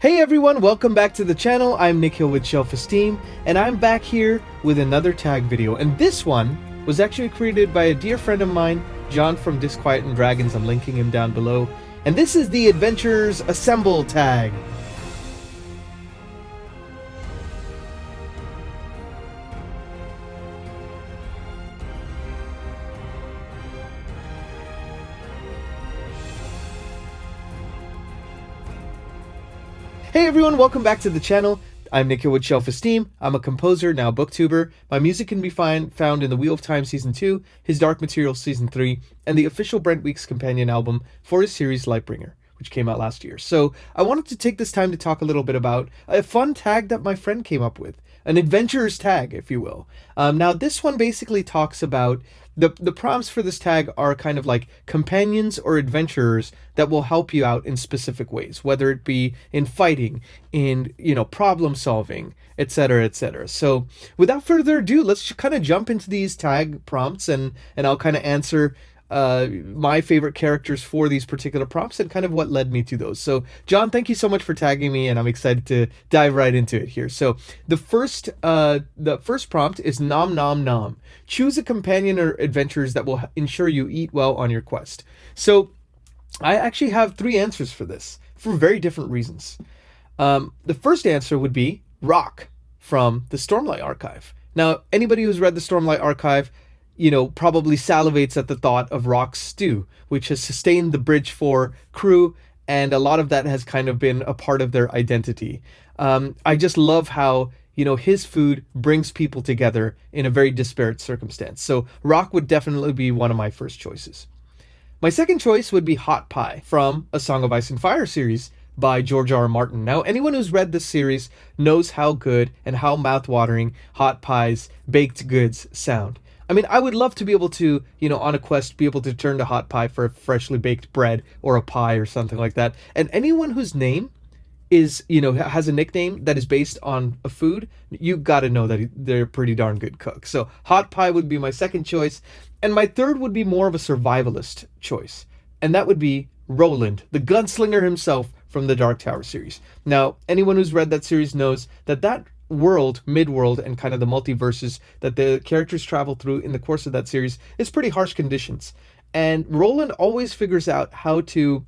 Hey everyone, welcome back to the channel. I'm Nikhil with Shelf-Esteem, and I'm back here with another tag video. And this one was actually created by a dear friend of mine, John from Disquiet and Dragons. I'm linking him down below. And this is the Adventures Assemble tag. Hey everyone, welcome back to the channel. I'm Nikhil with Shelf-Esteem. I'm a composer, now booktuber. My music can be found in The Wheel of Time Season 2, His Dark Materials Season 3, and the official Brent Weeks companion album for his series Lightbringer, which came out last year. So I wanted to take this time to talk a little bit about a fun tag that my friend came up with. An adventurer's tag, if you will. Now this one basically talks about the prompts for this tag are kind of like companions or adventurers that will help you out in specific ways, whether it be in fighting, in problem solving, etc., etc. So without further ado, let's kind of jump into these tag prompts, and I'll kind of answer my favorite characters for these particular prompts and kind of what led me to those. So John, thank you so much for tagging me, and I'm excited to dive right into it here. So the first prompt is nom nom nom. Choose a companion or adventures that will ensure you eat well on your quest. So I actually have three answers for this for very different reasons. The first answer would be Rock from the Stormlight Archive. Now, anybody who's read the Stormlight Archive probably salivates at the thought of Rock's stew, which has sustained the Bridge 4 crew, and a lot of that has kind of been a part of their identity. I just love how, his food brings people together in a very disparate circumstance. So Rock would definitely be one of my first choices. My second choice would be Hot Pie from A Song of Ice and Fire series by George R. R. Martin. Now, anyone who's read this series knows how good and how mouthwatering Hot Pie's baked goods sound. I mean, I would love to be able to, on a quest, be able to turn to Hot Pie for a freshly baked bread or a pie or something like that. And anyone whose name is, has a nickname that is based on a food, you got to know that they're a pretty darn good cook. So Hot Pie would be my second choice. And my third would be more of a survivalist choice. And that would be Roland, the gunslinger himself from the Dark Tower series. Now, anyone who's read that series knows that world, mid-world, and kind of the multiverses that the characters travel through in the course of that series is pretty harsh conditions. And Roland always figures out how to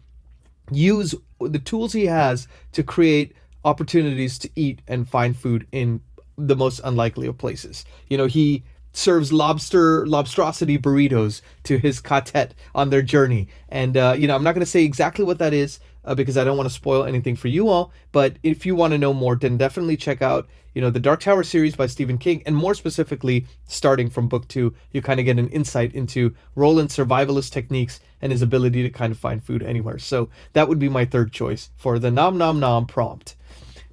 use the tools he has to create opportunities to eat and find food in the most unlikely of places. He serves lobstrosity burritos to his quartet on their journey. And, I'm not going to say exactly what that is because I don't want to spoil anything for you all. But if you want to know more, then definitely check out, the Dark Tower series by Stephen King. And more specifically, starting from book 2, you kind of get an insight into Roland's survivalist techniques and his ability to kind of find food anywhere. So that would be my third choice for the nom nom nom prompt.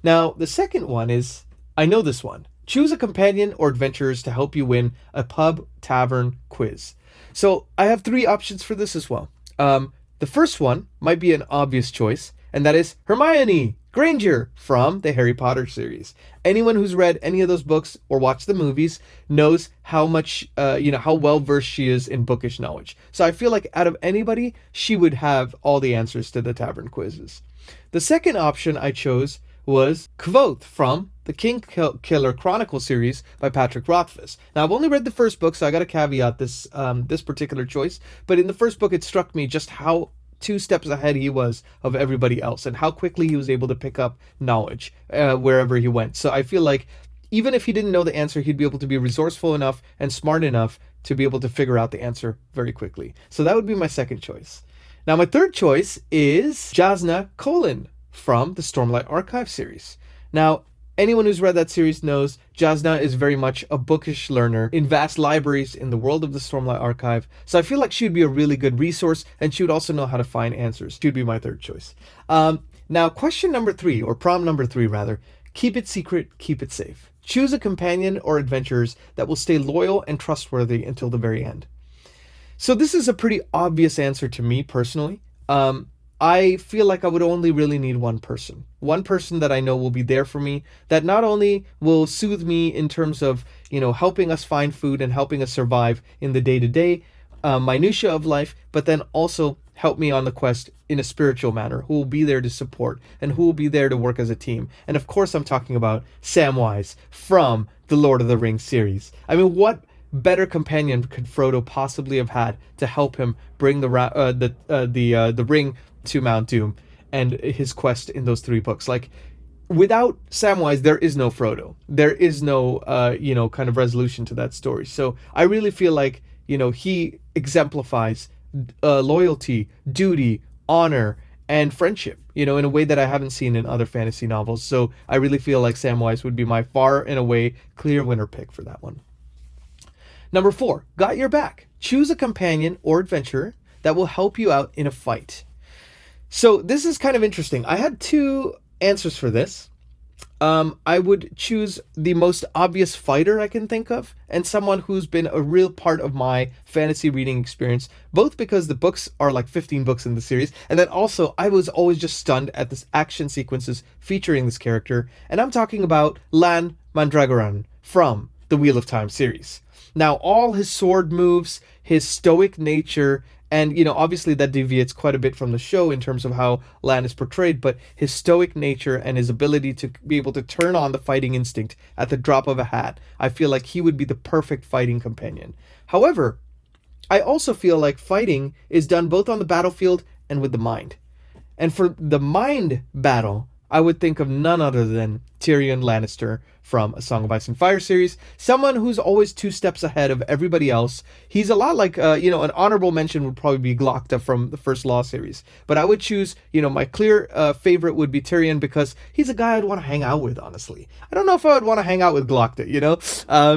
Now, the second one is, I know this one. Choose a companion or adventurers to help you win a pub tavern quiz. So I have three options for this as well. The first one might be an obvious choice, and that is Hermione Granger from the Harry Potter series. Anyone who's read any of those books or watched the movies knows how much, how well versed she is in bookish knowledge. So I feel like out of anybody, she would have all the answers to the tavern quizzes. The second option I chose was Kvothe from the King Killer Chronicle series by Patrick Rothfuss. Now, I've only read the first book, so I got to caveat this particular choice. But in the first book, it struck me just how 2 steps ahead he was of everybody else and how quickly he was able to pick up knowledge wherever he went. So I feel like even if he didn't know the answer, he'd be able to be resourceful enough and smart enough to be able to figure out the answer very quickly. So that would be my second choice. Now, my third choice is Jasna Kholin from the Stormlight Archive series. Now, anyone who's read that series knows Jasna is very much a bookish learner in vast libraries in the world of the Stormlight Archive. So I feel like she would be a really good resource, and she would also know how to find answers. She would be my third choice. Now, question number 3, or prompt number 3 rather, keep it secret, keep it safe. Choose a companion or adventurers that will stay loyal and trustworthy until the very end. So this is a pretty obvious answer to me personally. I feel like I would only really need one person that I know will be there for me, that not only will soothe me in terms of, helping us find food and helping us survive in the day-to-day minutia of life, but then also help me on the quest in a spiritual manner, who will be there to support, and who will be there to work as a team. And of course, I'm talking about Samwise from the Lord of the Rings series. I mean, what better companion could Frodo possibly have had to help him bring the ring to Mount Doom and his quest in those 3 books? Like, without Samwise, there is no Frodo. There is no, kind of resolution to that story. So I really feel like, he exemplifies loyalty, duty, honor, and friendship, in a way that I haven't seen in other fantasy novels. So I really feel like Samwise would be my far and away clear winner pick for that one. Number 4, got your back. Choose a companion or adventurer that will help you out in a fight. So this is kind of interesting. I had 2 answers for this. I would choose the most obvious fighter I can think of, and someone who's been a real part of my fantasy reading experience, both because the books are like 15 books in the series, and then also I was always just stunned at this action sequences featuring this character, and I'm talking about Lan Mandragoran from the Wheel of Time series. Now, all his sword moves, his stoic nature, and, obviously that deviates quite a bit from the show in terms of how Lan is portrayed, but his stoic nature and his ability to be able to turn on the fighting instinct at the drop of a hat, I feel like he would be the perfect fighting companion. However, I also feel like fighting is done both on the battlefield and with the mind. And for the mind battle, I would think of none other than Tyrion Lannister from A Song of Ice and Fire series, someone who's always 2 steps ahead of everybody else. He's a lot like, an honorable mention would probably be Glokta from the first Law series. But I would choose, my clear favorite would be Tyrion, because he's a guy I'd want to hang out with, honestly. I don't know if I would want to hang out with Glokta,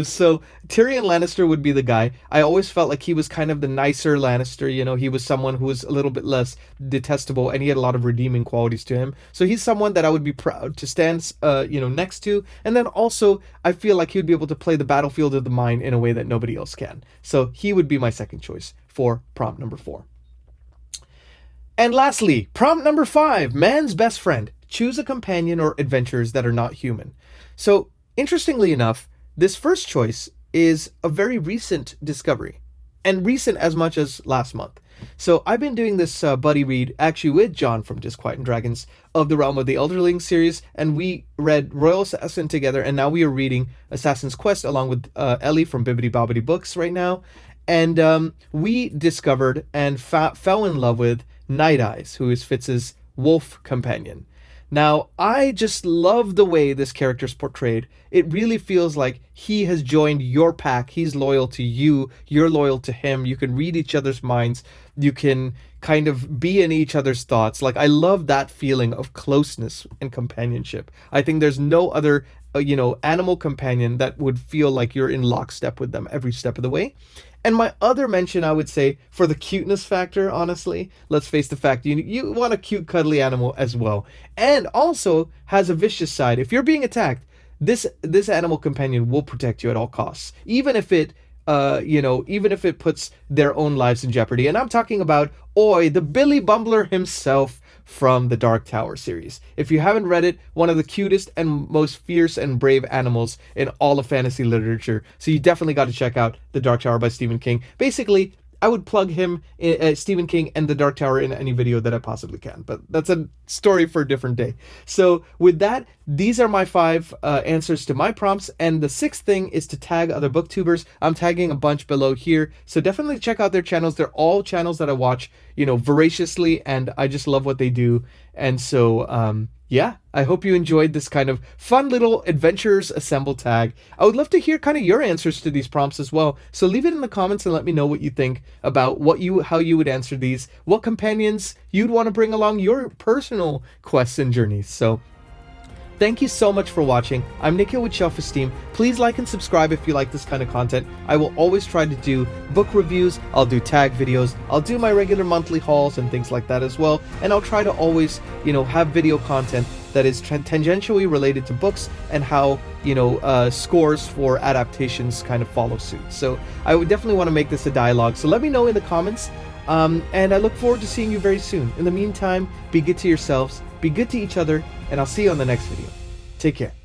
So Tyrion Lannister would be the guy. I always felt like he was kind of the nicer Lannister, he was someone who was a little bit less detestable, and he had a lot of redeeming qualities to him. So he's someone that I would be proud to stand, next to. And then also, I feel like he would be able to play the battlefield of the mind in a way that nobody else can. So he would be my second choice for prompt number 4. And lastly, prompt number 5, man's best friend. Choose a companion or adventurers that are not human. So, interestingly enough, this first choice is a very recent discovery, and recent as much as last month. So I've been doing this buddy read actually with John from Disquiet and Dragons of the Realm of the Elderling series, and we read Royal Assassin together, and now we are reading Assassin's Quest along with Ellie from Bibbidi Bobbidi Books right now. And we discovered and fell in love with Night Eyes, who is Fitz's wolf companion. Now, I just love the way this character's portrayed. It really feels like he has joined your pack. He's loyal to you. You're loyal to him. You can read each other's minds. You can kind of be in each other's thoughts. Like, I love that feeling of closeness and companionship. I think there's no other, animal companion that would feel like you're in lockstep with them every step of the way. And my other mention, I would say, for the cuteness factor, honestly, let's face the fact, you want a cute, cuddly animal as well. And also has a vicious side. If you're being attacked, this animal companion will protect you at all costs, even if it puts their own lives in jeopardy. And I'm talking about Oi, the Billy Bumbler himself from the Dark Tower series. If you haven't read it, one of the cutest and most fierce and brave animals in all of fantasy literature. So you definitely got to check out The Dark Tower by Stephen King. Basically, I would plug him, Stephen King and The Dark Tower, in any video that I possibly can. But that's a story for a different day. So with that, these are my 5 answers to my prompts. And the 6th thing is to tag other booktubers. I'm tagging a bunch below here. So definitely check out their channels. They're all channels that I watch, voraciously. And I just love what they do. And so, yeah, I hope you enjoyed this kind of fun little Adventurers Assemble tag. I would love to hear kind of your answers to these prompts as well. So leave it in the comments and let me know what you think about how you would answer these, what companions you'd want to bring along your personal quests and journeys. So thank you so much for watching. I'm Nikhil with Shelf-Esteem. Please like and subscribe if you like this kind of content. I will always try to do book reviews. I'll do tag videos. I'll do my regular monthly hauls and things like that as well. And I'll try to always, have video content that is tangentially related to books and how, scores for adaptations kind of follow suit. So I would definitely want to make this a dialogue. So let me know in the comments. And I look forward to seeing you very soon. In the meantime, be good to yourselves, be good to each other, and I'll see you on the next video. Take care.